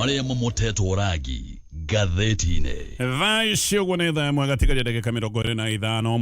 maria momoteto ragi gatheti-inĩ. Thaa icio guo nĩ thaa ĩmwe gatigaria ndagĩka 25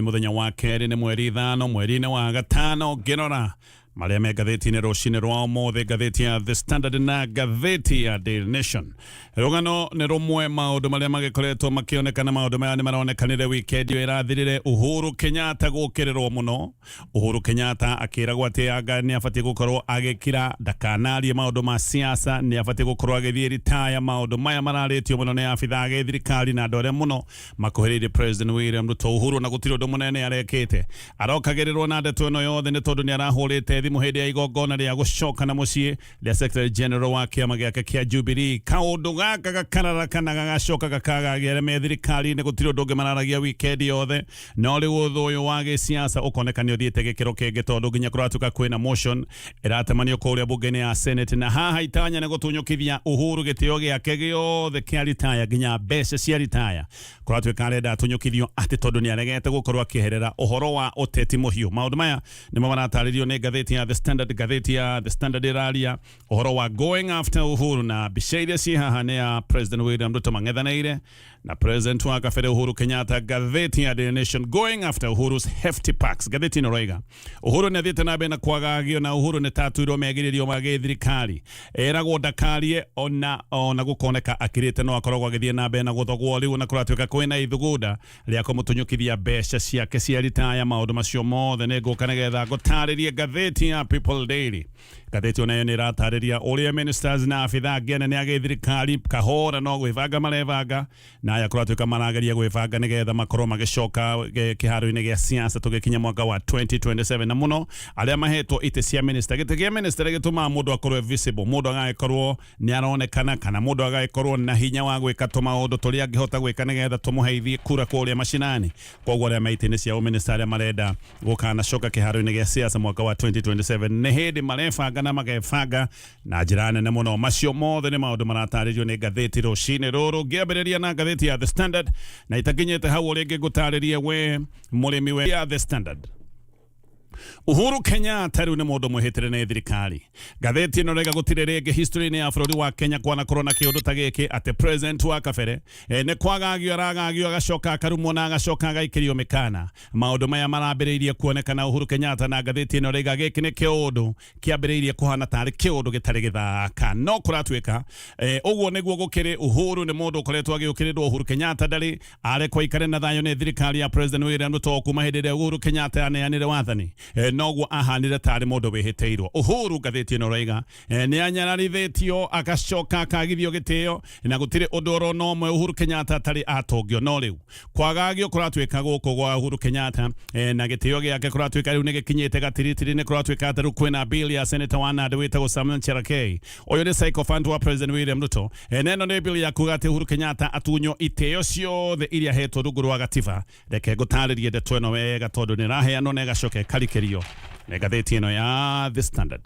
mũthenya wa kerĩ nĩ mweri 5 mweri-inĩ wa gatano ngĩrora maria me gatheti-inĩ rũcinĩ rwa ũmũthĩ, gatheti ya The Standard na gatheti ya Daily Nation. Rũgano nĩ rũmwe maũndũ marĩa magĩkoretwo makĩonekana, maũndũ maya nĩ maronekanire wikendi ĩyo ĩrathirire. Uhuru Kinyatta gũkĩrĩrwo mũno. Uhuru Kinyatta akĩragwo atĩ anga nĩ abatiĩ gũkorwo agĩkira ndakanarie maũndũ ma siasa, nĩ abatiĩ gũkorwo agĩthiĩ retire. Maũndũ maya mararĩtio mũno nĩ abitha a thirikari na andũ arĩa mũno makuhĩrĩirie President William Ruto. Uhuru na gũtirĩ ũndũ mũnene arekĩte, arokagĩrĩrwo na ndeto ĩno yothe nĩ tondũ nĩ arahũrĩte thimũ hĩndĩ ya igongona rĩa gũcoka na mũciĩ rĩa Secretary General wa kĩama gĩake kĩa Jubilee. Kaũndũ gaka gakarara gagacoka gakagagĩra me thirikari-inĩ, gũtirĩ ũndũ ũngĩ mararagia wikendi yothe. No rĩu ũthũ ũyũ wa gĩsiasa ũkoneka nĩ ũthiĩte gĩkĩro kĩngĩ, tondũ nginya kũratuĩka kwĩna motion ĩratemanio kũrĩa bunge-inĩ ya Senate, na haha itanya nĩ gũtunyũkithia Uhuru gĩtĩo gĩake gĩothe kĩa retire, nginya mbeca cia retire. Kũratuĩka arenda atunyũkithio atĩ tondũ nĩ aregete gũkorwo akĩeherera ũhoro wa ũteti mũhiũ. Maũndũ maya nĩmo maratarĩrio nĩ gatheti ya The Standard. Gatheti ya The Standard ĩraria ũhoro wa going after Uhuru, na mbica iria ciĩ haha nĩ ya President William Ruto mang'ethanĩire na President wa kabere Uhuru Kinyatta. Gatheti ya Daily Nation, going after Uhuru's hefty packs. Gatheti ĩno roiga Uhuru nĩ athiĩte na mbere na kwagagio, na Uhuru nĩ tatuirwo megĩrĩrio ma gĩthirikari. Eragwo ndakarie ona gũkoneka akirĩte no akoragwo agĩthiĩ na mbere na gũthogwo rĩu, na kũratuĩka kwĩna ithugunda rĩa kũmũtunyũkithia mbeca ciake cia retire. Maũndũ macio mothe nĩ ngũka nĩgetha ngũtarĩrie. Gatheti ya People Daily, gatheti onayo nĩ ĩratarĩria ũrĩa ministers na abitha angĩ anene a gĩthirikari kahora no gwĩbanga marebanga, na aya kũratuĩka marageria gwĩbanga nĩgetha makorwo magĩcoka kĩharo-inĩ gĩa siasa tũgĩkinya mwaka wa 2027. Na mũno arĩa mahetwo itĩ cia minister, gĩtĩ gĩa minister gĩtũmaga mũndũ akorwo visible, mũndũ agagĩkorwo nĩ aronekana, kana mũndũ agagĩkorwo na hinya wa gwĩka tũmaũndũ tũrĩa angĩhota gwĩka nĩgetha tũmũheithie kura kũrĩa macinani. Koguo arĩa maitĩ-inĩ cia ũminister arĩa marenda gũkanacoka kĩharo-inĩ gĩa siasa mwaka wa 2027 nĩ hĩndĩ marebanga na magebanga na njĩra nene mũno. Macio mothe nĩ maũndũ maratarĩrio nĩ gatheti rũcinĩ rũrũ, ngĩambĩrĩria na gatheti ya The Standard, na itakinyĩte hau rĩngĩ ngũtarĩrie we mũrĩmi we ya The Standard. Uhuru Kinyatta rĩu nĩ mũndũ mwĩhĩtĩre nĩ thirikari. Gatheti ĩno rega gũtirĩ rĩngĩ history-inĩ ya bũrũri wa Kenya kwanakorwo na kĩũndũ ta gĩkĩ, atĩ president wa kabere nĩ kwagagio aragagio agacoka akarumwo na agacoka agaikĩrio mĩkana. Maũndũ maya marambĩrĩirie kuonekana Uhuru Kinyatta, na gatheti ĩno rega gĩkĩ nĩ kĩũndũ kĩambĩrĩirie kũhana tarĩ kĩũndũ gĩtarĩ gĩthaka. No kũratuĩka ũguo nĩguo gũkĩrĩ. Uhuru nĩ mũndũ ũkoretwo agĩũkĩrĩrwo. Uhuru Kinyatta ndarĩ arekwo aikare na thayũ nĩ thirikari ya President William Ruto kuma hĩndĩ ĩrĩa Uhuru Kinyatta yaneanire wathani. Noguo ahanire tarĩ mũndũ wĩhĩtĩirwo. Uhuru, gatheti ĩno roiga nĩ anyararithĩtio agacoka akagithio gĩtĩo, na gũtirĩ ũndũ oro na ũmwe Uhuru Kinyatta atarĩ atongio. No rĩu kwagagio kũratuĩka gũkũ gwa Uhuru Kinyatta, na gĩtĩo gĩake kũratuĩka rĩu nĩ gĩkinyĩte gatiritiri. Nĩ kũratuĩka atĩ rĩu kwĩna bill ya Senator wa Nandi wĩtagwo Charagei, ũyũ nĩ sycophant wa President William Ruto. Neno nĩ bill ya kuga atĩ Uhuru Kinyatta atunyo itĩo ciothe iria hetwo rungu rwa gatiba. Reke ngũtarĩrie ndeto ĩno wega tondũ nĩ raheanwo na ĩgacoka ĩkarikĩrio nĩ gatheti ĩno ya The Standard.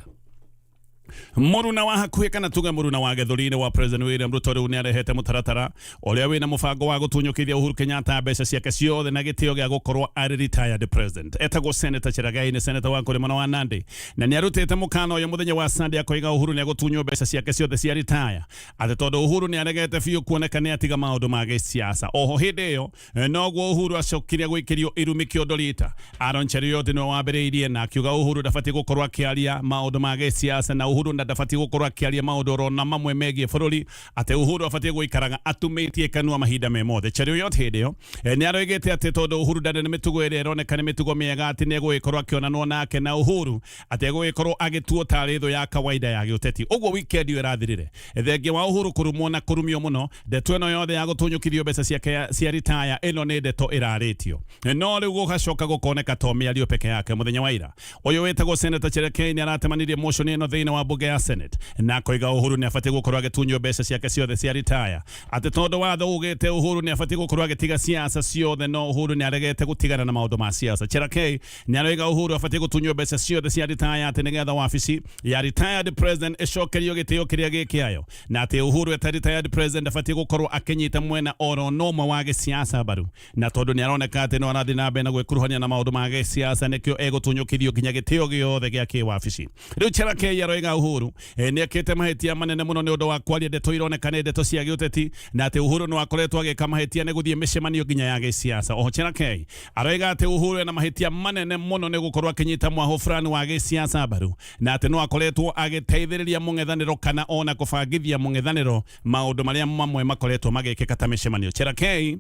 Mũruna wa hakuhĩ kana tuge mũruna wa gĩthũri-inĩ wa President William Ruto rĩu nĩ arehete mũtaratara ũrĩa wĩna mũbango wa gũtunyũkithia Uhuru Kinyatta mbeca ciake ciothe na gĩtĩo gĩa gũkorwo arĩ retired president. Etagwo Senator Charagei, nĩ senator wa kũrĩmana wa Nandi, na nĩ arutĩte mũkana ũyũ mũthenya wa Sunday akoiga Uhuru nĩ agũtunywo mbeca ciake ciothe cia retire, atĩ tondũ Uhuru nĩ aregete biũ kuoneka nĩ atiga maũndũ ma gĩsiasa. Oho hĩndĩ ĩyo noguo Uhuru acokire gwĩkĩrio irumi kĩondorita. Aaron Cheruiyot nĩ wambĩrĩirie na akiuga Uhuru ndabatiĩ gũkorwo akĩaria maũndũ ma gĩsiasa, na Uhuru ndabatiĩ gũkorwo akĩaria maũndũ oro na mamwe megiĩ bũrũri, atĩ Uhuru abatiĩ gũikaraga atumĩtie kanua mahinda me mothe. Cheruiyot hĩndĩ ĩyo nĩ aroigĩte atĩ tondũ Uhuru ndarĩ na mĩtugo ĩrĩa ĩroneka nĩ mĩtugo mĩega, atĩ nĩ egũgĩkorwo akĩonanwo nake na Uhuru, atĩ egũgĩkorwo agĩtuo tarĩ thũ ya kawaida ya gĩũteti. Ũguo wikendi ĩyo ĩrathirire thengia wa Uhuru kũrumwo na kũrumio mũno. Ndeto ĩno yothe ya gũtunyũkithio mbeca ciake cia retire, ĩno nĩ ndeto ĩrarĩtio. No rĩu gũgacoka gũkoneka to mĩario peke yake. Mũthenya wa ira ũyũ wĩtagwo Senator Charagei nĩ aratemanirie motion ĩno thĩinĩ wa bunge ya Senate, na koiga Uhuru nĩ abatiĩ gũkorwo agĩtunywo mbeca ciake ciothe cia retire, atĩ tondũ watho ugĩte Uhuru nĩ abatiĩ gũkorwo agĩtiga siasa ciothe. No Uhuru nĩ aregete gũtigana na maũndũ ma siasa. Charagei nĩ aroiga Uhuru abatiĩ gũtunywo mbeca ciothe cia retire, atĩ nĩgetha wabici ya retired president ĩcokerio gĩtĩo kĩrĩa gĩkĩayo, na atĩ Uhuru eta retired president abatiĩ gũkorwo akĩnyita mwena oro nomwe wa gĩsiasa mbaru, na tondũ nĩ aroneka atĩ no arathiĩ na mbere na gwĩkuruhania na maũndũ ma gĩsiasa, nĩkĩo egũtunyũkithio nginya gĩtĩo gĩothe gĩa kĩwabici. Rĩu Charagei aroiga Uhuru nĩ ekĩte mahĩtia manene mũno nĩ ũndũ wa kwaria ndeto ironekana ndeto cia gĩũteti na atĩ Uhuru no akoretwo agĩka mahĩtia nĩ gũthiĩ mĩcemanio nginya ya gĩsiasa. Oho Charagei aroiga atĩ Uhuru ena mahĩtia manene mũno nĩ gũkorwo akĩnyita mwaho fulani wa gĩsiasa mbaru na atĩ no akoretwo agĩteithĩrĩria mũng'ethanĩro kana ona kũbangithia mũng'ethanĩro maũndũ marĩa mamwe makoretwo magĩkĩka ta mĩcemanio. Charagei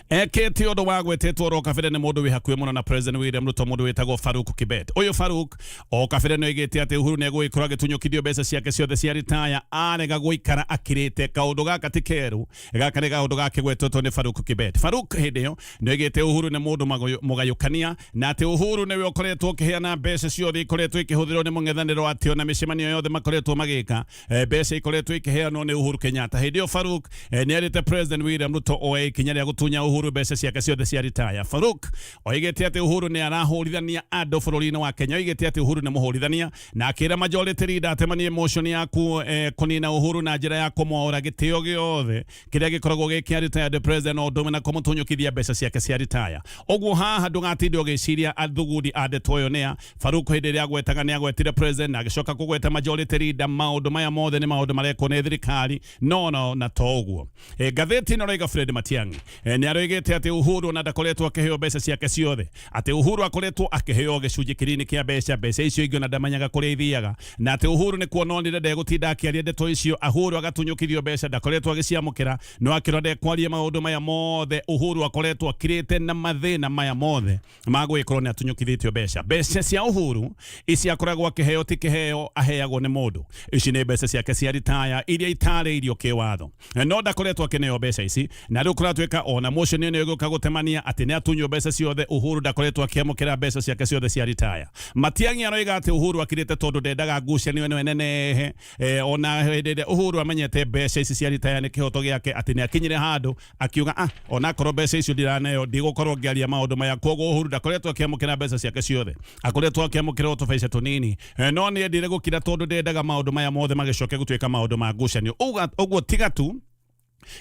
ekĩte ũndũ wa gwetetwo ro kabere nĩ mũndũ wĩ hakuhĩ mũno na President William Ruto, mũndũ wĩtagwo Faruk Kibet. Ũyũ Faruk o kabere nĩ oigĩte atĩ Uhuru nĩ egũgĩkorwo agĩtunyũkithio mbeca ciake ciothe cia retire arega gũikara akirĩte. Kaũndũ gaka ti keru, gaka nĩ kaũndũ gakĩgwetetwo nĩ Faruk Kibet. Faruk hĩndĩ ĩyo nĩ oigĩte Uhuru nĩ mũndũ mũgayũkania na atĩ Uhuru nĩwe ũkoretwo ũkĩheana mbeca ciothe ikoretwo ikĩhũthĩrwo nĩ mũng'ethanĩro atĩ ona mĩcemanio yothe makoretwo magĩka mbeca ikoretwo ikĩheanwo nĩ Uhuru Kinyatta. Hĩndĩ ĩyo Faruk nĩ erĩte President William Ruto oe ikinya rĩa gũtunya Uhuru mbeca ciake ciothe cia retire. Faruk oigĩte atĩ Uhuru nĩ arahũrithania andũ bũrũri-inĩ wa Kenya. Oigĩte atĩ Uhuru nĩ mũhũrithania na akĩra majority leader atemanie motion yaku kũnina Uhuru na njĩra ya kũmwora gĩtĩo gĩothe kĩrĩa gĩkoragwo gĩkĩa retired president o ndũmwe na kũmũtunyũkithia mbeca ciake cia retire. Ũguo haha ndũgatinde ũgĩciria athugudi a ndeto ĩyo nĩa. Faruk hĩndĩ ĩrĩa agwetaga nĩ agwetire president na agĩcoka kũgweta majority leader. Maũndũ maya mothe nĩ maũndũ marekwo nĩ thirikari no na to ũguo. Ngathĩti ĩno roiga Fred Matiang'i nĩ aroigĩte atĩ Uhuru na ndakoretwo akĩheo mbeca ciake ciothe, atĩ Uhuru akoretwo akĩheo gĩcunjĩ kĩnini kĩa mbeca icio ingĩ na ndamenyaga kũrĩa ithiaga, na atĩ Uhuru nĩ kuononire ndegũtinda akĩaria ndeto icio. Uhuru agatunyũkithio mbeca ndakoretwo agĩciamũkĩra, no akĩrode kwaria maũndũ maya mothe. Uhuru akoretwo akirĩte na mathĩna maya mothe magũgĩkorwo nĩ atunyũkithĩtio mbeca. Mbeca cia Uhuru ici akoragwo akĩheo ti kĩheo aheagwo nĩ mũndũ. Ici nĩ mbeca ciake cia retire iria itarĩirio kĩwatho, no ndakoretwo akĩneo mbeca ici na rĩu kũratuĩka ona motion nĩ ĩgũka gũtemania atĩ nĩ atunywo mbeca ciothe. Uhuru ndakoretwo akĩamũkĩra mbeca ciake ciothe cia retire. Matiang'i aroiga atĩ Uhuru akirĩte tondũ ndendaga ngucanio ĩno nenehe, ona hĩndĩ ĩrĩa Uhuru amenyete mbeca ici cia retire nĩ kĩhoto gĩake, atĩ nĩ akinyire handũ akiuga ona korwo mbeca icio ndiraneo ndigũkorwo ngĩaria maũndũ maya. Koguo Uhuru ndakoretwo akĩamũkĩra mbeca ciake ciothe, akoretwo akĩamũkĩra tũbeca tũnini, no nĩ endire gũkira tondũ ndendaga maũndũ maya mothe magĩcoke gũtuĩka maũndũ ma ngucanio. Ũguo tiga tu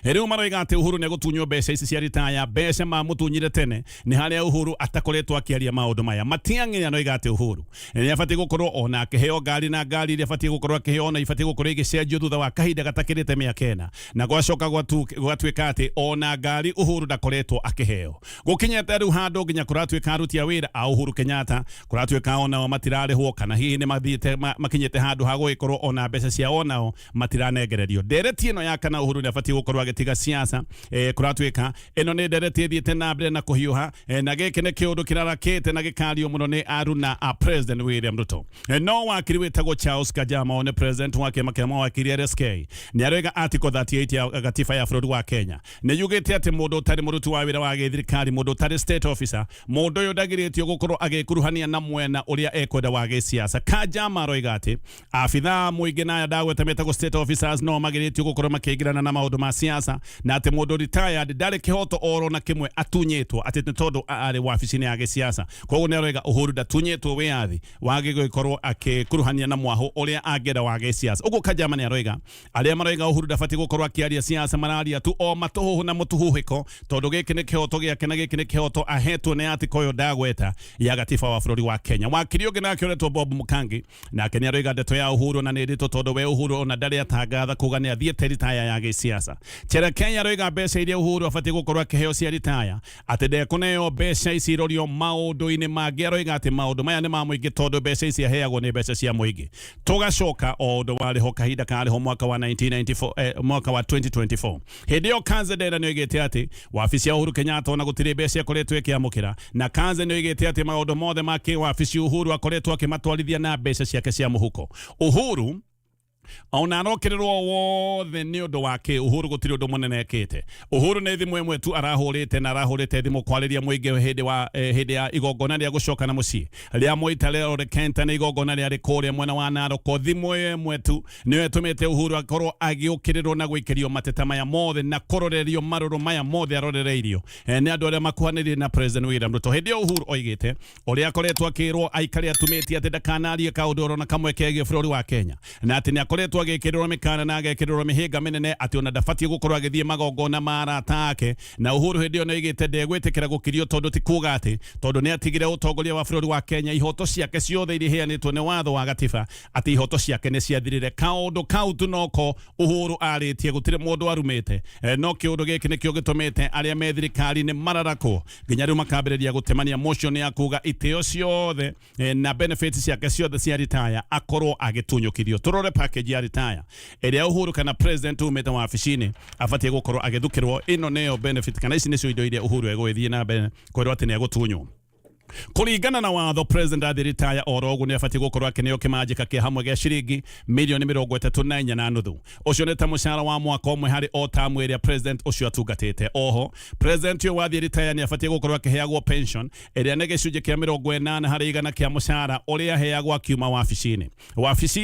rĩu maroiga atĩ Uhuru nĩ gũtunywo mbeca ici cia retire. Mbeca mamũtunyire tene nĩ harĩa Uhuru atakoretwo akĩaria maũndũ maya. Matiang'i anoiga atĩ Uhuru nĩ abatiĩ gũkorwo ona akĩheo ngari, na ngari iria abatiĩ gũkorwo akĩheo na ibatiĩ gũkorwo igĩcenjio thutha wa kahinda gatakĩrĩte mĩaka ĩna, na gwacoka gwatuĩka atĩ ona ngari Uhuru ndakoretwo akĩheo. Gũkinyĩte rĩu handũ nginya kũratuĩka aruti a wĩra a Uhuru Kenyatta kũratuĩka onao matirarĩhwo, kana hihi nĩ mathiĩte makinyĩte handũ ha gũgĩkorwo ona mbeca cia onao matiranengererio. Ndereti ĩno ya kana Uhuru nĩ abatiĩ gũkorwo agĩtiga siasa kũratuĩka ĩno nĩ ndereti ĩthiĩte na mbere na kũhiũha, na gĩkĩ nĩ kĩũndũ kĩrarakĩte na gĩkario mũno nĩ aruna a President William Ruto. No wakiri wĩtagwo Charles Kajama nĩ president wa kĩama kĩa mawakiri RSK nĩ aroiga article 38 ya gatiba ya bũrũri wa Kenya nĩ yugĩte atĩ mũndũ ũtarĩ mũruti wa wĩra wa gĩthirikari, mũndũ ũtarĩ state officer, mũndũ ũyũ ndagĩrĩtio gũkorwo agĩkuruhania na mwena ũrĩa ekwenda wa gĩsiasa. Kajama aroiga atĩ abithaa mũingĩ na ndagweta metagwo state officers no magĩrĩtio gũkorwo makĩingĩrana na maũndũ ma siasa, na atĩ mũndũ retired ndarĩ kĩhoto oro na kĩmwe atunyĩtwo atĩ nĩ tondũ arĩ wabici-inĩ ya gĩsiasa. Koguo nĩ aroiga Uhuru ndatunyĩtwo wĩyathi wa gũkorwo akĩkuruhania na mwaho ũrĩa angĩenda wa gĩsiasa. Ũguo Kajama nĩ aroiga arĩa maroiga Uhuru ndabatiĩ gũkorwo akĩaria siasa mararia tu o matũhũhũ na mũtuhũhĩko, tondũ gĩkĩ nĩ kĩhoto gĩake na gĩkĩ nĩ kĩhoto ahetwo nĩ article ĩyo ndagweta ya gatiba wa bũrũri wa Kenya. Wakiri ũngĩ nake ũretwo Bob Mũkangi nake nĩ aroiga ndeto ya Uhuru na nĩ ndĩtũ tondũ we Uhuru ona ndarĩ atangatha kuga nĩ athiĩte retire ya gĩsiasa. Kenya aroiga mbeca iria Uhuru abatiĩ gũkorwo akĩheo cia retire atĩ ndekũneo mbeca ici irorio maũndũ-inĩ mangĩ. Aroiga atĩ maũndũ maya nĩ ma mũingĩ tondũ mbeca ici aheagwo nĩ mbeca cia mũingĩ. Tũgacoka o ũndũ warĩho kahinda karĩho mwaka wa 1994 mwaka wa 2024 hĩndĩ ĩyo Kanze Ndera nĩ oigĩte atĩ wabici ya Uhuru Kenyatta ona gũtirĩ mbeca akoretwo ĩkĩamũkĩra, na Kanze nĩ oigĩte atĩ maũndũ mothe ma kĩwabici Uhuru akoretwo akĩmatwarithia na mbeca ciake cia mũhuko. Uhuru ona arokererwo wothe nĩ ũndũ wake Uhuru gũtirĩ ũndũ mũnene ekĩte. Uhuru nĩ thimũ ĩmwe tu arahũrĩte na arahũrĩte thimũ kwarĩria mũingĩ hĩndĩ ya igongona rĩa gũcoka na mũciĩ rĩa Moita Leo Kenta, nĩ igongona rĩarĩ kũrĩa mwena wa Narok. Thimũ ĩmwe tu nĩyo ĩtũmĩte Uhuru akorwo agĩũkĩrĩrwo na gũikĩrio mateta maya mothe na kũrorerio marũrũ maya mothe arorereirio nĩ andũ arĩa makuhanĩrĩirie na President William Ruto. Hĩndĩ ĩyo Uhuru oigĩte ũrĩa akoretwo akĩrwo aikare atumĩtie atĩ ndakanarie kaũndũ oro na kamwe kegiĩ bũrũri wa Kenya, na atĩ nĩ akoretwo agikirwo mikana na agikirwo mihinga minene ati ona ndabatiĩ gũkorwo agĩthiĩ magongona ma arata ake na Uhuru hĩndĩ ĩyo nĩoigĩte ndegwĩtĩkĩra gũkirio tondũ ti kuga atĩ tondũ nĩatigire ũtongoria wa bũrũri wa Kenya ihoto ciake ciothe iria iheanĩtwo nĩ watho wa gatiba ati ihoto ciake nĩ ciathirire kaũndũ kau tu noko Uhuru arĩtie gũtirĩ mũndũ arumĩte no kĩũndũ gĩkĩ nĩkĩo gĩtũmĩte arĩa me thirikari-inĩ mararakwo nginya rĩu makambĩrĩria gũtemania motion ya kuga itĩo ciothe na benefits ciake ciothe cia retire akorwo agĩtunyũkithio tũrore package ya retire ĩrĩa Uhuru kana president umĩte wabici-inĩ abatiĩ gũkorwo agĩthukĩrwo ĩno nĩyo benefit kana ici nĩcio indo iria Uhuru egũthiĩ na mbere kwĩrwo atĩ nĩ egũtunywo kuringana na watho president athi retire orogu ni afati gukorwo akeneo kimanjika kia hamwe gya shiringi milioni 34 na nuthu ucio ni ta mushara wa mwaka umwe hari o tamu area president ucio atungatite oho president yo wathi retire ni afati gukorwo akiheagwo pension area ne gicunje kia 80 hari igana kia mushara uria aheagwo akiuma wabici-ini wabici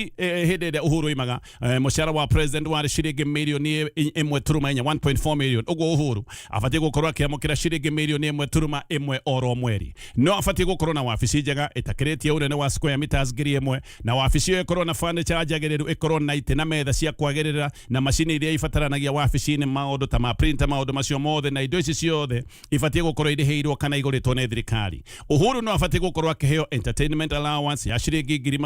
hindi ĩrĩa Uhuru imaga mushara wa president wa shiringi milioni 1.4 million ugo Uhuru afati gukorwo akiamukira shiringi milioni 1.1 oro mweri no afati gukorwo na wabici njega itakiretie unene wa square meters ngiri imwe na wabici yo ikorwo na furniture njagĩrĩru ikorwo na ite na metha cia kwagĩrĩra na mashini iria ibataranagia wabici-inĩ maũndũ ta ma printer maũndũ macio mothe na indo ici ciothe ifati gukorwo irĩhĩirwo kana igũrĩtwo nĩ thirikari Uhuru no afati gukorwo akĩheo entertainment allowance ya shiringi ngiri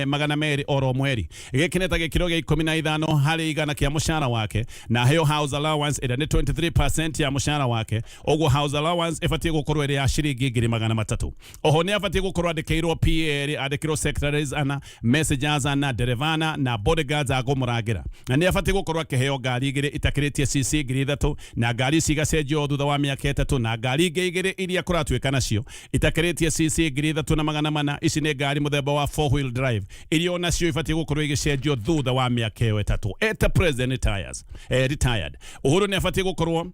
magana merĩ oro mweri gĩkĩ nĩ ta gĩkĩro gĩa 15 harĩ igana kĩa mushara wake na heo house allowance ĩrĩa nĩ 23% ya mushara wake ũguo house allowance ifati gukorwo ĩrĩ ya shiringi ngiri magana matatu oho ni afati gukorwo andĩkĩirwo PA andĩkĩirwo secretaries ana messengers ana derevana na bodyguards agũmũrangĩra na ni afati gukorwo akĩheo ngari igĩrĩ itakĩrĩtie CC ngiri 3 na ngari cigacenjio thutha wa mĩaka 3 na ngari ingĩ igĩrĩ iria kũratuĩka nacio itakĩrĩtie CC ngiri 3 na magana mana ici nĩ ngari mũthemba wa 4-wheel drive iria onacio ifati gukorwo igĩcenjio thutha wa mĩaka 3 eta president retired Uhuru ni afati gukorwo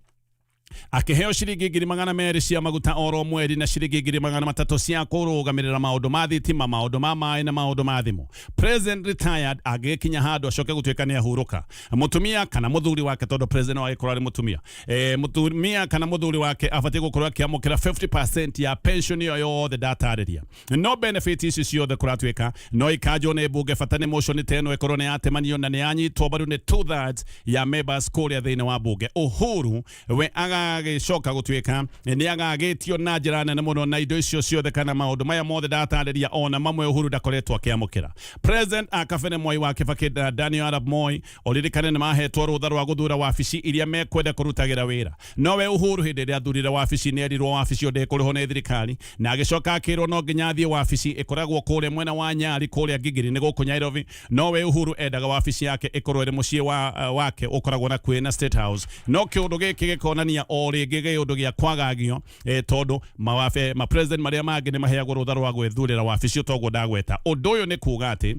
akiheo shiringi ngiri magana merĩ cia maguta oro mweri na shiringi ngiri magana matatũ cia kũrũgamĩrĩra maũndũ ma thitima maũndũ ma maĩ na maũndũ ma thimũ president retired agĩkinya handũ acoke gũtuĩka nĩ ahurũka mutumia kana mũthuri wake tondũ president wake korari mutumia mutumia kana mũthuri wake abatiĩ gũkorwo akĩamũkĩra 50% ya pension iyo yothe ndatarĩria no benefit ici ciothe kũratuĩka no ikanjwo nĩ mbunge bata nĩ motion teno ĩkorwo nĩ yatemanio na nĩ yanyitwo mbaru nĩ 2/3 ya members kũrĩa thĩinĩ wa mbunge Uhuru we agĩcoka gũtuĩka nĩ agagĩtio na njĩra nene mũno na indo icio ciothe kana maũndũ maya mothe ndatarĩria ona mamwe Uhuru ndakoretwo akĩamũkĩra president akabene Moi wa Kibaki Daniel Arap Moi oririkane nĩ mahetwo rũtha rwa gũthura wabici iria mekwenda kũrutagĩra wĩra nowe Uhuru hĩndĩ ĩrĩa athurire wabici nĩ erirwo wabici yo ndĩkũrĩhwo nĩ thirikari na agĩcoka akĩrwo no nginya athiĩ wabici ĩkoragwo kũrĩa mwena wa Nyali kũrĩa Gigiri nĩ gũkũ Nairobi nowe Uhuru endaga wabici yake ĩkorwo ĩrĩ mũciĩ wake ũkoragwo na kwĩna State House no kĩũndũ gĩkĩ gĩkonania o rĩngĩ gĩũndũ gĩa kwagagio tondũ ma president marĩa mangĩ nĩ maheagwo rũtha rwa gwĩthurĩra wabici ũtoguo ndagweta ũndũ ũyũ nĩ kuga atĩ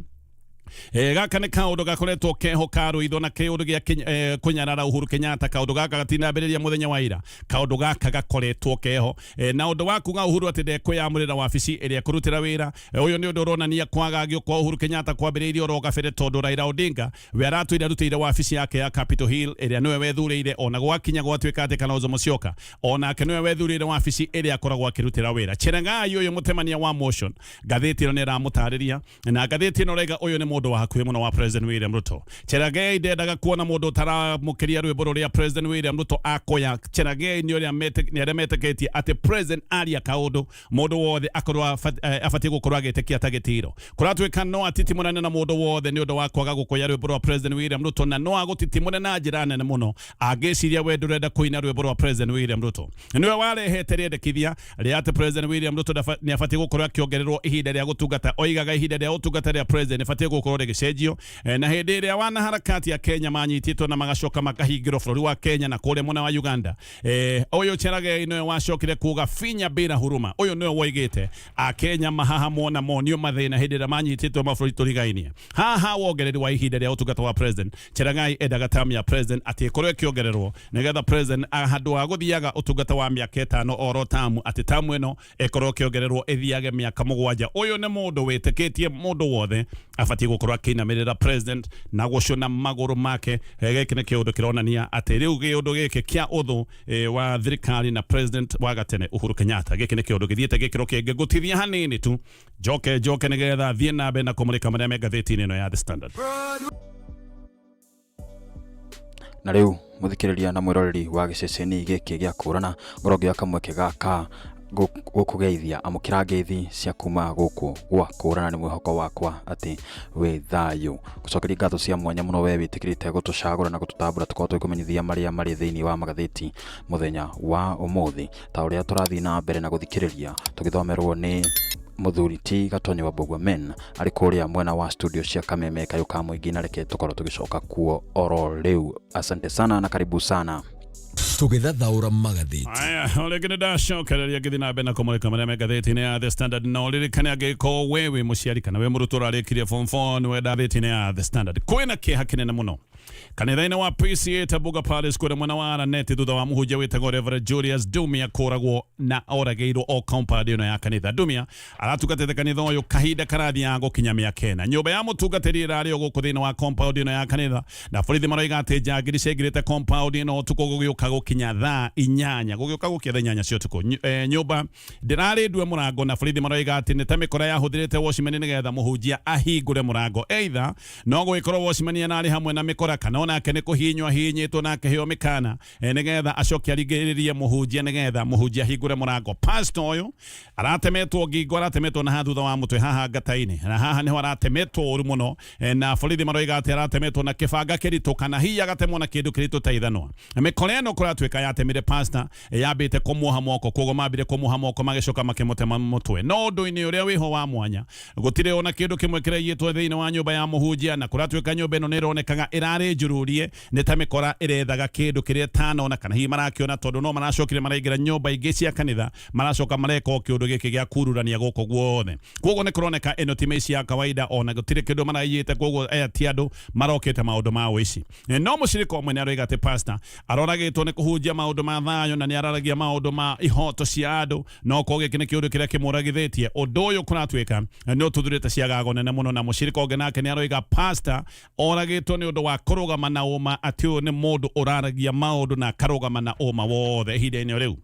gaka nĩ kaũndũ gakoretwo keho karũitho na kĩũndũ gĩa kũnyarara Uhuru Kinyatta kaũndũ gaka gatinambĩrĩria mũthenya wa ira kaũndũ gaka gakoretwo keho na ũndũ wa kuga Uhuru atĩ ndekwĩyamũrĩra wabici ĩrĩa kũrutĩra wĩra ũyũ nĩ ũndũ ũronania kwagagio kwa Uhuru Kinyatta kwambĩrĩirie oro gabere tondũ Raila Odinga we aratwĩra arutĩire wabici yake ya Capitol Hill ĩrĩa nĩwe wethurĩire ona gwakinya gwatuĩka atĩ Kalonzo Musyoka onake nĩwe wethurĩire wabici ĩrĩa akoragwo akĩrutĩra wĩra Charagei ũyũ mũtemania wa motion ngathĩti ĩno nĩ ĩramũtarĩria na ngathĩti ĩno rega ũyũ nĩ mũndũ wa hakuhĩ mũno wa president William Ruto Charagei ndendaga kuona mũndũ ũtaramũkĩria rwĩmbo rũrĩa president William Ruto akoya Charagei nĩ arĩa metĩkĩtie atĩ president aria kaũndũ mũndũ wothe akorwo abatiĩ gũkorwo agĩtĩkia ta gĩtiro kũratuĩka no atitimũrane na mũndũ wothe nĩ ũndũ wa kwaga gũkoya rwĩmbo rwa president William Ruto na no agũtitimũre na njĩra nene mũno angĩciria we ndũrenda kũina rwĩmbo rwa president William Ruto nĩwe warehete rĩendekithia rĩa atĩ president William Ruto nĩ abatiĩ gũkorwo akĩongererwo ihinda rĩa gũtungata oigaga ihinda rĩa gũtungata rĩa president abatiĩ gũkorwo rĩgĩcenjio na hĩndĩ ĩrĩa wanaharakati ya Kenya manyitĩtwo na magacoka makahingĩrwo bũrũri wa Kenya na kũrĩa mwena wa Uganda ũyũ Charagei nĩwe wacokire kuga finya bila huruma ũyũ nĩwe woigĩte Akenya mahahamwo na monio mathĩna hĩndĩ ĩrĩa manyitĩtwo mabũrũri tũrigainie haha wongereri wa ihinda rĩa ũtungata wa president Charagei endaga tamu ya president atĩ ĩkorwo ĩkĩongererwo nĩgetha president handũ wa gũthiaga ũtungata wa mĩaka 5 oro tamu atĩ tamu ĩno ĩkorwo ĩkĩongererwo ĩthiage mĩaka 7 ũyũ nĩ mũndũ wĩtĩkĩtie mũndũ wothe abatiĩ gũkorwo akĩinamĩrĩra president na gũcũna magũrũ make gĩkĩ nĩ kĩũndũ kĩronania atĩ rĩu kĩũndũ gĩkĩ kĩa ũthũ wa thirikari na president wa gatene Uhuru Kenyatta gĩkĩ nĩ kĩũndũ gĩthiĩte gĩkĩro kĩngĩ gũtithia hanini tu njoke nĩgetha thiĩ na mbere na kũmũrĩka marĩa me ngathĩti-inĩ ĩno ya The Standard Na riu muthikiriria na mwiroreri wa giceceni giki gia kurana ngorogio kamweke gaka gukugeithia amukira ngeithi cia kuma guku gwa kurana ni mwihoko wakwa ati we thayu gucokeria ngatho cia mwanya muno we witikirite gutucagura na gututambura tukorwo twikumenyithia maria mari thiini wa magathiti muthenya wa umuthi ta uria turathi na mbere na guthikiriria tugithomerwo ni Muthuri T Gatonyi wa Bogwa Men ari kuria mwena wa studio cia Kameme kayuka muingi na reke tukorwo tugicoka kuo oro riu. Asante sana na karibu sana tugithathaura magathiti. Aya, olegene dasho kaleria githina bena komuleka maria magathiti ne The Standard no lirikane ageko wewe muciari kana we murutura arikirie form 4 we dathiti ne The Standard kwina kiha kinene muno kanitha-inĩ wa PCEA Tabuga Palace kũrĩa mwena wa Araneti thutha wa mũhunjia wĩtagwo Reverend Julius Dumia kũragwo na oragĩirwo o compound ĩno ya kanitha. Dumia aratungatĩte kanitha ũyũ kahinda karathiaga gũkinya mĩaka 4. Nyũmba ya mũtungatĩri ĩrarĩ o gũkũ thĩinĩ wa compound ĩno ya kanitha na borithi maroiga atĩ njangiri ciaingĩrĩte compound ĩno ũtukũ gũgĩũka gũkinya thaa 8 gũgĩũka gũkia thaa 8 cia ũtukũ. Nyũmba ndĩrarĩ ndue mũrango na borithi maroiga atĩ nĩ ta mĩkora yahũthĩrĩte watchman nĩgetha mũhunjia ahingũre mũrango. Either no gũgĩkorwo watchman arĩ hamwe na mĩkora kana onake nĩ kũhinywa hinyĩtwo nake heo mĩkana nĩgetha acoke arigĩrĩrie mũhunjia nĩgetha mũhunjia hingũre mũrango. Pastor ũyũ aratemetwo ngingo aratemetwo na thutha wa mũtwe haha ngata-inĩ na haha nĩho aratemetwo ũru mũno na borithi maroiga atĩ aratemetwo na kĩbanga kĩritũ kana hihi agatemwo na kĩndũ kĩritũ ta ithanwa. Mĩkora ĩno kũratuĩka yatemire pastor yambĩte kũmuoha moko koguo mambire kũmuoha moko magĩcoka makĩmũtema mũtwe. No ũndũ-inĩ ũrĩa wĩho wa mwanya gũtirĩ ona kĩndũ kĩmwe kĩraiyĩtwo thĩinĩ wa nyũmba ya mũhunjia na kũratuĩka nyũmba ĩno nĩ ĩronekaga ĩrarĩ njururie nĩ ta mĩkora ĩrethaga kĩndũ kĩrĩa tanona kana hihi marakĩona tondũ no maracokire maraingĩra nyũmba ingĩ cia kanitha maracoka mareka kĩũndũ gĩkĩ gĩa kururania gũkũ guothe. Koguo nĩ kũroneka ĩno ti mĩici ya kawaida ona gũtirĩ kĩndũ maraiyĩte koguo aya ti andũ marokĩte maũndũ ma ũici. No mũcirika ũmwe nĩ aroiga atĩ pastor aroragĩtwo nĩ kũhunjia maũndũ ma thayũ na nĩ araragia maũndũ ma ihoto cia andũ no koguo gĩkĩ nĩ kĩũndũ kĩrĩa kĩmũragithĩtie. Ũndũ ũyũ kũratuĩka nĩ ũtuthurĩte ciagago nene mũno na mũcirika ũngĩ nake nĩ aroiga pastor oragĩtwo nĩ ũndũ wa kũrũgama na ũma atĩ ũyũ nĩ mũndũ ũraragia maũndũ na akarũgama na ũma wothe ihinda-inĩ rĩu.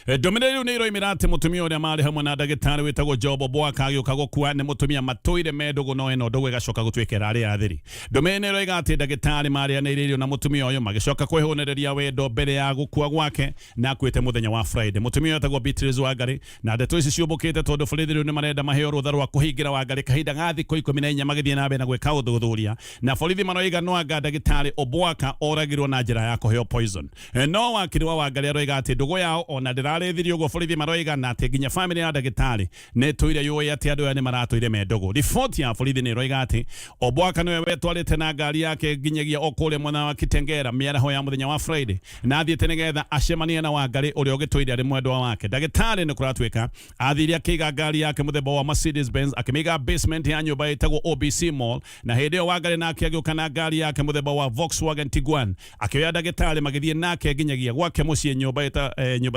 Ndũmĩrĩri rĩu nĩ iroimĩra atĩ mũtumia ũrĩa marĩ hamwe na ndagĩtarĩ wĩtagwo Job Obwaka agĩũka gũkua nĩ mũtumia matũire me ndũgũ no ĩno ndũgũ ĩgacoka gũtuĩka ĩrarĩ ya thiri. Ndũmĩrĩri nĩ ĩroiga atĩ ndagĩtarĩ marĩanĩire irio na mũtumia ũyũ magĩcoka kwĩhũnĩrĩria wendo mbere ya gũkua gwake na akuĩte mũthenya wa Friday. Mũtumia ũyũ wĩtagwo Beatrice Wangari na ndeto ici ciũmbũkĩte tondũ borithi rĩu nĩ marenda maheo rũtha rwa kũhingĩra Wangari kahinda ga thikũ 14 magĩthiĩ na mbere na gwĩka ũthuthuria na borithi maroiga no anga ndagĩtarĩ Obwaka oragirwo na njĩra ya kũheo poison. No wakiri wa Wangari aroiga atĩ ndũgũ yao ona ndĩrarĩthirio borithi maroiga na atĩ nginya family ya ndagĩtarĩ nĩ tũire yũĩ atĩ andũ aya nĩ maratũire me ndũgũ. Riboti ya borithi nĩ ĩroiga atĩ Obwaka nĩwe wetwarĩte na ngari yake nginyagia o kũrĩa mwena wa Kitengera mĩaraho ya mũthenya wa Friday na athiĩte nĩgetha acemanie na Wangari ũrĩa ũgĩtũire arĩ mwendwa wake. Ndagĩtarĩ nĩ kũratuĩka athire akĩiga ngari yake mũthemba wa Mercedes Benz akĩmĩiga basement ya nyũmba ĩtagwo OBC Mall na hĩndĩ ĩyo Wangari nake agĩũka na ngari yake mũthemba wa Volkswagen Tiguan akĩoya ndagĩtarĩ magĩthiĩ nake nginyagia gwake mũciĩ nyũmba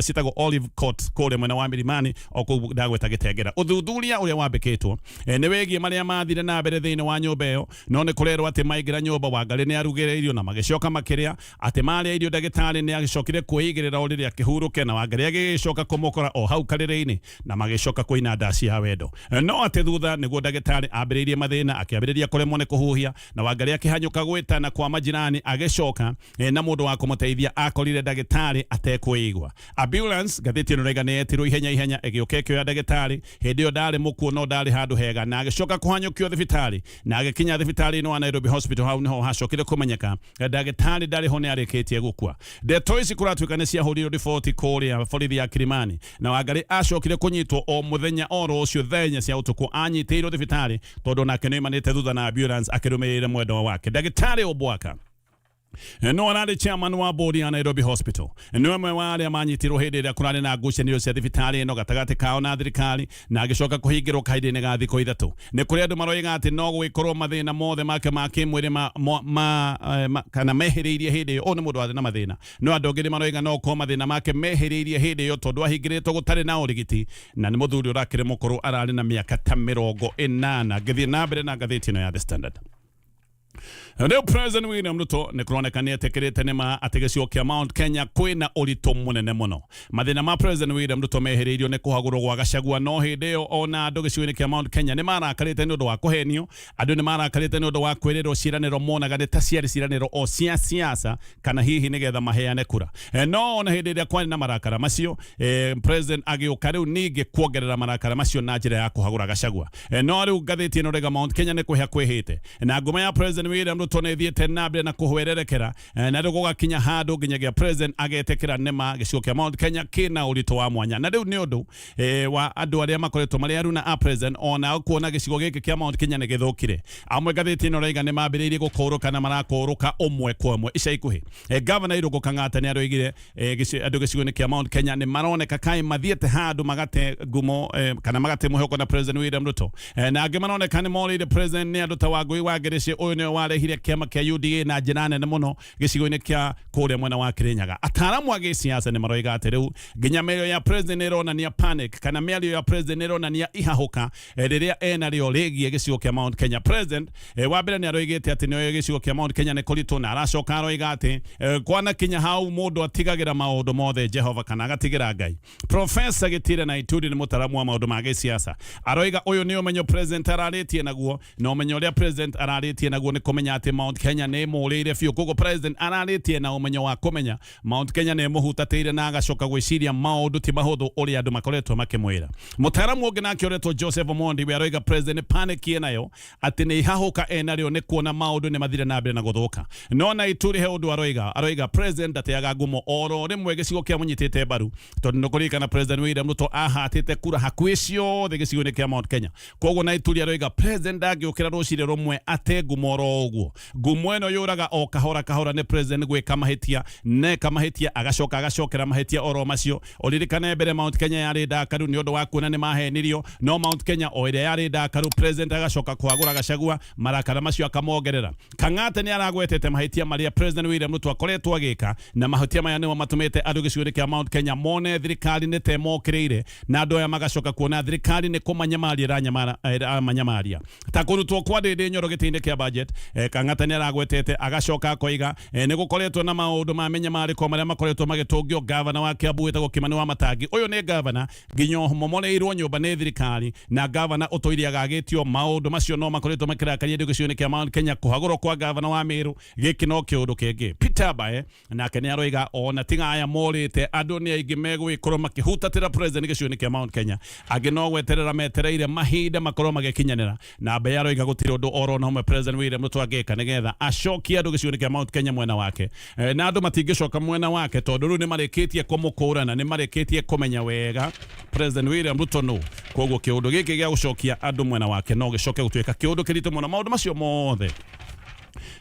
ciĩtagwo Olive Court kũrĩa mwena wa Milimani o kũu ndagweta Gĩtengera. Ũthuthuria ũrĩa wambĩkĩtwo nĩ wĩgiĩ marĩa mathire na mbere thĩinĩ wa nyũmba ĩyo no nĩ kũrerwo atĩ maingĩra nyũmba Wangari nĩ arugĩre irio na magĩcoka makĩrĩa atĩ marĩa irio ndagĩtarĩ nĩ agĩcokire kwĩigĩrĩra o rĩrĩa akĩhurũke na Wangari agĩcoka kũmũkora o hau karĩrĩ-inĩ na magĩcoka kũina ndaci ya wendo. No atĩ thutha nĩguo ndagĩtarĩ ambĩrĩirie mathĩna akĩambĩrĩria kũremwo nĩ kũhuhia na Wangari akĩhanyũka gwĩtana kwa majirani agĩcoka na mũndũ wa kũmũteithia akorire ndagĩtarĩ atekwĩigua. Ambulance ngathĩti ĩno raiga nĩ yetirwo ihenya ĩgĩũka ĩkĩoya ndagĩtarĩ hĩndĩ ĩyo ndarĩ mũkuo no ndarĩ handũ hega na agĩcoka kũhanyũkio thibitarĩ na agĩkinya thibitarĩ-inĩ wa Nairobi Hospital hau nĩho hacokire kũmenyeka ndagĩtarĩ ndarĩ ho nĩ arĩkĩtie gũkua. Ndeto ici kũratuĩka nĩ ciahũrirwo riboti kũrĩa borithi ya Kilimani na Wangari acokire kũnyitwo o mũthenya oro ũcio thaa 4 cia ũtukũ anyitĩirwo thibitarĩ tondũ nake nĩ oimanĩte thutha na ambulance akĩrũmĩrĩire mwendwa wake. Ndagĩtarĩ Obwaka no ararĩ chairman wa board ya Nairobi Hospital nĩ ũmwe wa arĩa manyitirwo hĩndĩ ĩrĩa kũrarĩ na ngucanĩrio cia thibitarĩ ĩno gatagatĩ kao na thirikari na agĩcoka kũhingĩrwo kahinda-inĩ ga thikũ 3. Nĩ kũrĩ andũ maroiga atĩ no gũgĩkorwo mathĩna mothe make ma kĩmwĩrĩ kana mehĩrĩirie hĩndĩ ĩyo. Nĩ mũndũ warĩ na mathĩna no andũ angĩ maroiga no korwo mathĩna make mehĩrĩirie hĩndĩ ĩyo tondũ ahingĩrĩtwo gũtarĩ na ũrigiti na nĩ mũthuri ũrakĩrĩ mũkũrũ ararĩ na mĩaka ta 80. Ngĩthiĩ na mbere na ngathĩti ĩno ya The Standard. Leo President William Ruto ne kuronekania tekerete nema ategesio kia Mount Kenya kwina urito munene muno. Mathina ma President William Ruto meheririo ne kuhagurwo gwa Gachagua no hindeo ona andu gicigo-ini kia Mount Kenya ne marakarite ni undu wa kuhenio, andu ni marakarite ni undu wa kwirirwo ciraniro monaga ni ta ciari ciraniro o cia siasa kana hihi nigetha maheane kura. No ona hindi iria kwani na marakara macio President agiuka riu ningi kuongerera marakara macio na njira ya kuhagura Gachagua. No riu ngathiti ino rega Mount Kenya ne kuhia kwihite na ngoma ya President William Ruto ne thiete nabe na kuhwererekera na riu gugakinya handu nginyagia President agetekera nema gicigo kia Mount Kenya kina urito wa mwanya na riu ni undu wa andu aria makoretwo mari aruna a President ona kuona gicigo giki kia Mount Kenya ne githukire amwe ngathiti ino rega ne mambiririe gukuruka na marakuruka umwe kwa umwe ica ikuhi governor Irungu Kang'ata ne aroigire andu gicigo-ini kia Mount Kenya ne maroneka kai mathiete handu magate ngumo kana magate muhoko na President William Ruto na angi maroneka ni morire President ne andu ta Wangui wa Ngereche uyu ne warehire kiama kia UDA na njira nene muno gicigo-ini kia kuria mwena wa Kirinyaga. Ataramu a giciasa ne maroiga ati riu nginya mĩario ya President ironania panic kana mĩario ya President ironania ihahuka riria enario rigie gicigo kia Mount Kenya. President wa mbere ne aroigite ati nio gicigo kia Mount Kenya ne kurito na aracoka aroiga ati kwana kinya hau mundu atigagira maundu mothe Jehova kana agatigira Ngai. Professor Gitire na Ituri ni mutaramu wa maundu ma giciasa aroiga uyu ni umenyo President araritie naguo no umenyo uria President araritie naguo ni kumenya ati Mount Kenya ne murire fiu kogo President araritie na umenyo wa kumenya Mount Kenya ne muhutatire na agacoka gwiciria maundu ti mahuthu uria andu makoretwo makimwira. Mutaramu ungi nake uretwo Joseph Omondi we aroiga President panic nayo ati ni ihahuka enario ni kuona maundu ni mathire na mbere na guthuka no na Ituri he undu aroiga President ateaga ngumo oro rimwe gicigo kia munyitite baru tondu nukurikana President William Ruto ahatite kura hakuhi ciothe gicigo-ini kia Mount Kenya koguo na Ituri aroiga President agiukira rucire rumwe ate ngumo oro uguo ngumo eno yuraga o kahora kahora ne President gwika mahitia ne kamahitia agacokera mahitia oro macio oririkane mbere Mount Kenya yari ndakaru ni undu wa kuona ni mahenirio no Mount Kenya o iria yari ndakaru President agacoka kuagura Gachagua marakara macio akamongerera. Kang'ata ni aragwetete mahitia maria President William Ruto akoretwo agika na mahitia maya nimo matumite andu gicigo-ini kia Mount Kenya mone thirikari ni temokiriire na andu aya magacoka kuona thirikari ni kumanyamaria manyamaria ta kurutwo kwa ndindi nyoro gitinde kia budget. Kang'ata ni aragwetete agacoka akoiga ni gukoretwo na maundu ma menyamariko maria makoretwo magitungio governor wa Kiambu wetagwo Kimani wa Matangi. Uyu ni governor nginyo momoreirwo nyumba ni thirikari na governor utoiri agagitio maundu macio no makoretwo makirakaria gicigo-ini kia Mount Kenya kuhagurwo kwa governor wa Meru giki no kiundu kingi. Peter Bae nake ni aroiga ona tinga aya morite andu ni aingi megwikorwo makihutatira President gicigo-ini kia Mount Kenya angi no gweterera metereire mahinda makorwo magikinyanira na Bae aroiga gutiri undu oro no mwe President William Ruto agika nigetha acokie andu gicigo-ini kia Mount Kenya mwena wake na andu matingicoka mwena wake tondu riu ni marikitie kumukurana ni marikitie kumenya wega President William Ruto no koguo kiundu giki gia gucokia andu mwena wake no gicoke gutwika kiundu kiritu muno maundu macio mothe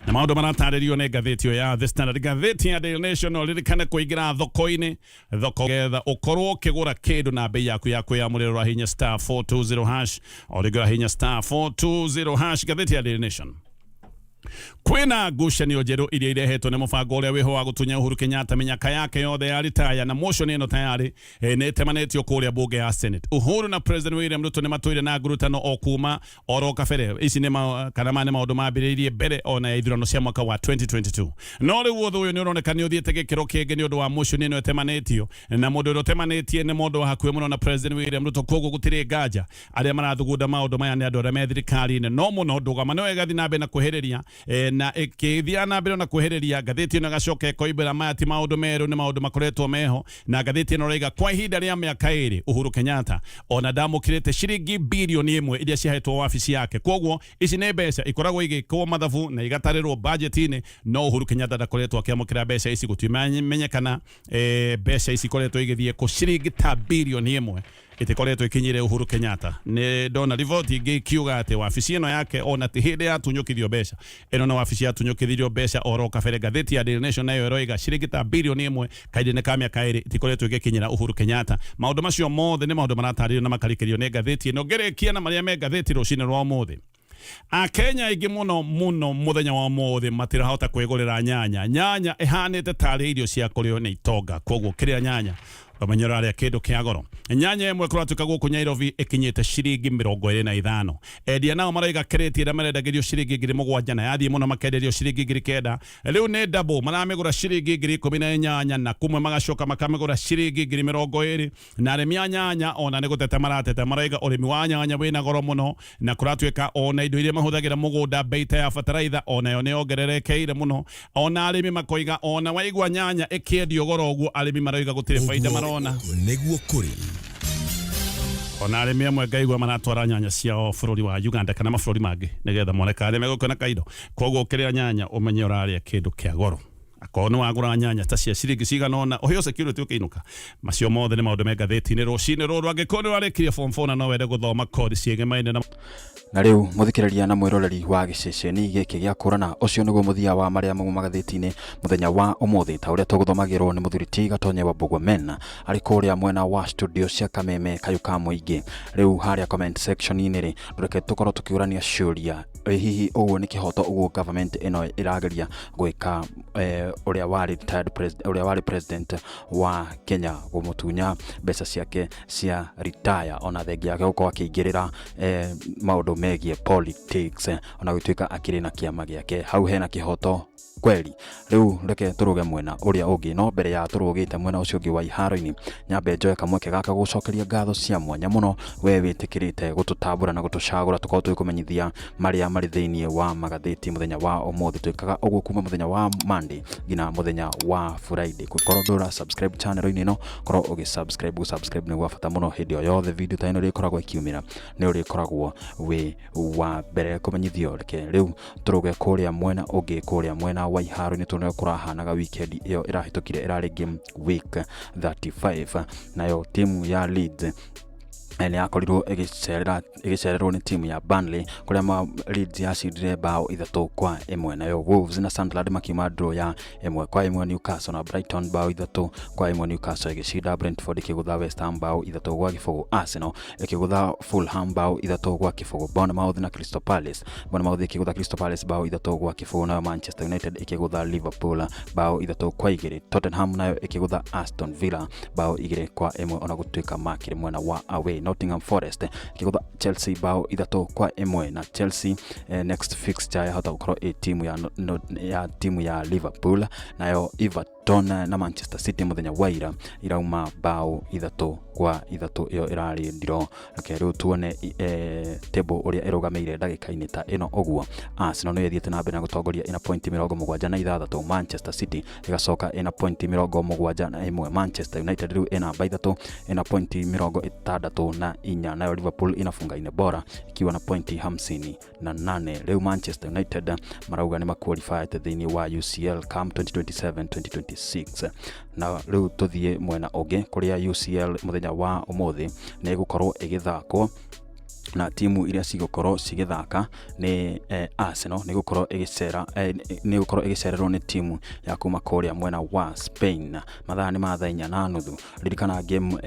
na maundu marataririo ne ngathiti ya The Standard. Ngathiti ya Daily Nation ririkane kuingira thoko-ini thoko getha ukorwo ukigura kindu na bei yaku ya muriro hinya *420# origura hinya *420#. Ngathiti ya Daily Nation. Kwina ngucanio njeru iria irehetwo ni mubango uria wiho wa gutunya Uhuru Kinyatta minyaka yake yothe ya ritaya na motion ino tayari ni temanetio kuria bunge ya Senate. Uhuru na President William Ruto ni matwire na ngurutano o kuma oro kabere ici ni kana mane maundu mambiririe mbere ona ithurano cia mwaka wa 2022 no riu uthu uyu ni uroneka ni uthiete gikiro kingi ni undu wa motion ino temanetio na mundu uria temanetie ni mundu wa hakuhi muno na President William Ruto koguo gutiri nganja aria marathugunda maundu maya ni andu aria me thirikari-ini no muno ndugama no egathi na mbere na kuhiriria na ikithia na mbere na kuhiriria. Ngathiti ino gacoke koibera maya ti maundu meru ni maundu makoretwo meho na ngathiti ino roiga kwa ihinda ria miaka iri Uhuru Kenyatta ona ndamukirite ciringi bilioni 1 iria ciahetwo wabici yake koguo ici ni mbeca ikoragwo igikwo mathabu na igatarirwo budget-ini no Uhuru Kenyatta ndakoretwo akiamukira mbeca ici gutimenyekana mbeca ici koretwo igithie ku ciringi ta bilioni 1 itikoretwo ikinyire Uhuru Kenyatta. Ni ndona rivoti ingi kiuga ati wabici ino yake ona ti hindi yatunyukithio mbeca ino na wabici yatunyukithirio mbeca oro kabere. Ngathiti ya Daily Nation nayo iroiga ciringi ta bilioni 1 kaidine ka miaka iri itikoretwo igikinyira Uhuru Kenyatta. Maundu macio mothe ni maundu marataririo na makarikĩrio ni ngathiti ino ngerikia na maria me ngathiti rucini rwa umuthi. Akenya ingi muno muthenya wa umuthi matirahota kwigurira nyanya ihanite tari irio cia kurio ni itonga koguo kiria nyanya Bamenyero aria kindu kia goro. Nyanya imwe kuratuka guku Nairobi ikinyite ciringi 25. Endia nao maraiga kreti ira marendagirio ciringi 7,000 na yathie muno makenderio ciringi 9,000. Riu ni double maramigura ciringi 18 na kumwe magacoka makamigura ciringi 20 na arimi a nyanya ona ni gutete maratete maraiga urimi wa nyanya wina goro muno na kuratuika ona indo iria mahuthagira mugunda beita ya fertilizer ona yo ni ongererekeire muno ona arimi makoiga ona waigwa nyanya ikiendio goro uguo arimi maraiga gutire faida marona neguo kuri ona arimi amwe ngaigua maratwara nyanya ciao bururi wa Uganda kana mabũrũri mangĩ nigetha moneka arĩa megũkona kaindo koguo kĩrĩa nyanya umenye ũrarĩa kĩndũ kĩa goro akoo nĩ wagũra nyanya ta cia ciringi cigana ona ũhĩo security ũkĩinũka macio mothe nĩ maũndũ me ngathĩti-inĩ rũcinĩ rũrũ angĩkorwo nĩ warĩkirie form 4 na no wende gũthoma kodi ciĩgemaine na riu muthikiriria na mwiroreri wa giceceni giki gia kurana ucio niguo muthia wa maria mauma magatheti-ini muthenya wa umuthi ta uria tuguthomagirwo ni muthuri ti gatonye wa Bogomena ari kuria mwena wa studio cia Kameme kayuka muingi riu haria comment section ini ri ndureke tukorwo tukiurania ciuria hihi uguo ni kihoto uguo government ino irageria gwika uria wari retired president uria wari president wa Kenya gumutunya mbeca ciake cia retire ona thengia yake gukorwo akiingirira maundu megie politics ona gutuika akiri na kiama giake hau hena kihoto kweli riu reke turuge mwena uria ungi no mbere ya turugite mwena ucio ungi wa iharo-ini nyambe njoe kamweke gaka gucokeria ngatho cia mwanya muno we witikirite gututambura na gutucagura tukorwo twikumenyithia maria mari thiini wa magatheti muthenya wa umuthi twikaga uguo kuma muthenya wa Monday ngina muthenya wa Friday kukorwo ndura subscribe channel-ini no korwo ugi subscribe ni gwa bata muno hindi o yothe video ta ino ri koragwo ikiumira ni uri koragwo we wa mbere kumenyithio reke riu turuge kuria mwena ungi kuria mwena wa iharo-ini tuone kurahanaga weekend iyo irahitukire irari game week 35 nayo timu ya Leeds ni akorirwo igicererwo ni timu ya Burnley kuria Leeds yacidire bao 3-1 nayo Wolves na Sunderland makiuma draw ya 1-1 Newcastle na Brighton bao 3-1 Newcastle igicida Brentford ikigutha West Ham bao 3-0 Arsenal ikigutha Fulham bao 3-0 Bournemouth na Crystal Palace ikigutha Crystal Palace bao 3-0 na Manchester United ikigutha Liverpool bao 3-2 Tottenham nayo ikigutha Aston Villa bao 2-1 ona gutuika makire mwena wa away Nottingham Forest ikigutha Chelsea bao 3-1 na Chelsea next fixture ya hata ukorwo timu ya Liverpool nayo Everton na Manchester City muthenya waira irauma bao 3-3 iyo irari ndiro riu tuone table uria irugameire ndagika-ini ta ino uguo Arsenal no yethiete na mbere na gutongoria ina point 76 Manchester City igacoka ina point 71 Manchester United riu ina namba 3 ina point 64 nayo Liverpool inafunga ine bora ikiwa na point 58 riu Manchester United marauga ni maqualified thiini wa UCL Cup 2027-2026 na riu tuthie mwena ungi kuria UCL muthenya wa umuthi ni gukorwo igithakwo na timu iria cigũkorwo cigithaka ni Arsenal ni gukorwo igicererwo ni timu ya kuma kuria mwena wa Spain mathaa ni mathaa 4:30 ririkana game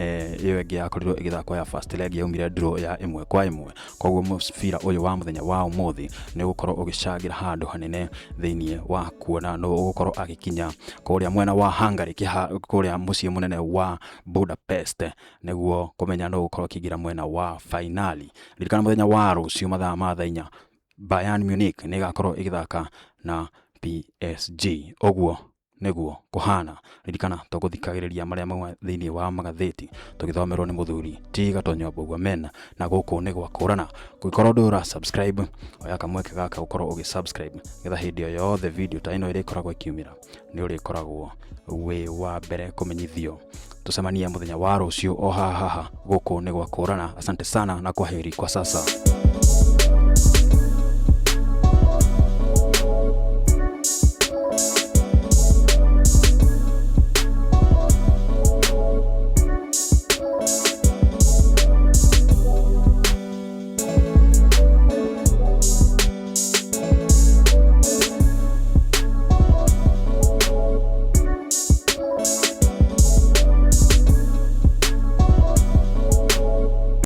iyo ingi yakorirwo igithakwo ya first leg yaumire draw ya 1-1 koguo mubira uyu wa muthenya wa umuthi ni gukorwo ugicagira handu hanene thiini wa kuona no gukorwo agikinya kuria mwena wa Hungary kuria mucii munene wa Budapest niguo kumenya no gukorwo kigira mwena wa finali ririkana muthenya wa rucio mathaa ma 4 Bayern Munich ni gakorwo igithaka na PSG oguo niguo kuhana ririkana tuguthikagiriria maria mauma thiini wa magatheti tugithomerwo ni muthuri ti gatonyo wa Bogomena na guku ni gwa kurana gukorwo ndura subscribe oya kamweke gaka gukorwo ugisubscribe getha hindi yo the video ta ino iri koragwo ikiumira ni uri koragwo we wa mbere kumenyithio tucemania muthenya wa rucio o haha guku ni gwa kurana asante sana na kwaheri kwa sasa.